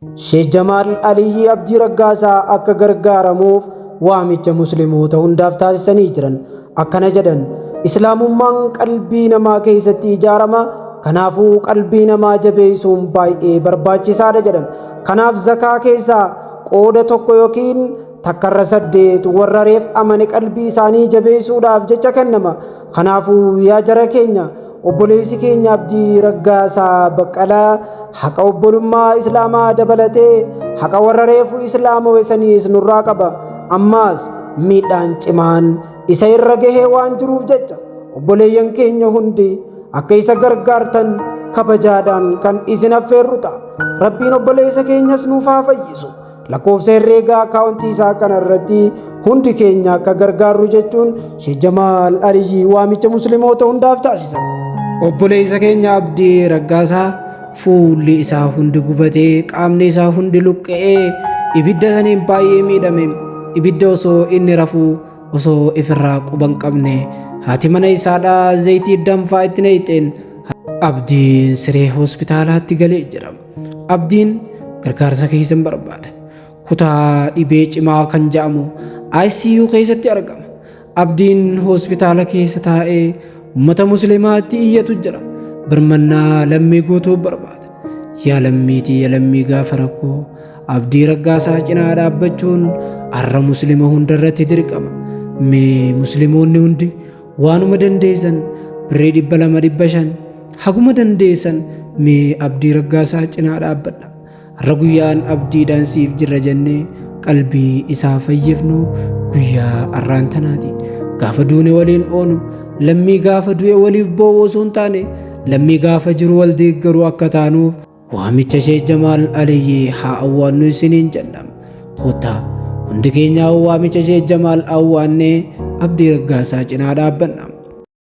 Sheekh Jamaal Aliyyi Abdii Raggaasaa akka gargaaramuuf waamicha musliimoota hundaaf taasisanii jiran akkana jedhan. Islaamummaan qalbii namaa keessatti ijaarama. Kanaafuu qalbii namaa jabeessuun baay'ee barbaachisaadha jedhan. Kanaaf zakaa keessaa qooda tokko yookiin takkarra 8 warra reef amane qalbii isaanii jabeessuudhaaf jecha kennama. Kanaafuu yaa jara keenya obboleessi keenya Abdii Raggaasaa Baqqalaa haqa obbolummaa islaamaa dabalatee haqa warra reefu islaama weessaniis nurraa qaba. Ammaas miidhaan cimaan isa irra gahee waan jiruuf jecha obboleeyyan keenya hundi akka isa gargaartan kabajaadhaan kan isin affeerru ta'a. Rabbiin obboleessa keenyas nuuf haa fayyisu. Lakkoofsa herreegaa akaawuntii isaa kanarratti hundi keenya akka gargaarru jechuun Sheekh Jamaal Aliyyi waamicha musliimoota hundaaf taasisan. Obboleessa keenya Abdii Raggaasaa fuulli isaa hundi gubatee qaamni isaa hundi luqqa'ee ibidda saniin baay'ee miidhame. Ibidda osoo inni rafuu osoo ifirraa quban qabne haati mana isaadhaa zayitii danfaa itti naqxeen Abdiin siree hospitaalaatti galee jedhama. Abdiin gargaarsa keessan barbaada. Kutaa dhibee cimaa kan jedhamu ICU keessatti argama. Abdiin hospitaala keessa taa'ee uummata musliimaatti iyyatu jira. Birmannaa lammii guutuuf barbaada. Yaa lammiitii yaa lammii gaafa rakkoo Abdii Raggaasaa cinaa dhaabbachuun har'a musliima hundarratti dirqama. Mee musliimoonni hundi waanuma dandeessan birrii 200-500 haguma dandeessan mee Abdii Raggaasaa cinaa dhaabbadha. Har'a guyyaan abdiidhaan siif jirra jennee qalbii isaa fayyifnu guyyaa har'aan tanaati. Gaafa duune waliin oonu lammii gaafa du'e waliif boo'uu osoo hin taane lammii gaafa jiru wal deeggaruu akka taanuuf waamicha Sheekh Jamaal Aliyyi haa awwaannu isiniin jennam. Kottaa hundi keenya waamicha Sheekh Jamaal awwaannee Abdii Raggaasaa cinaa dhaabbannam.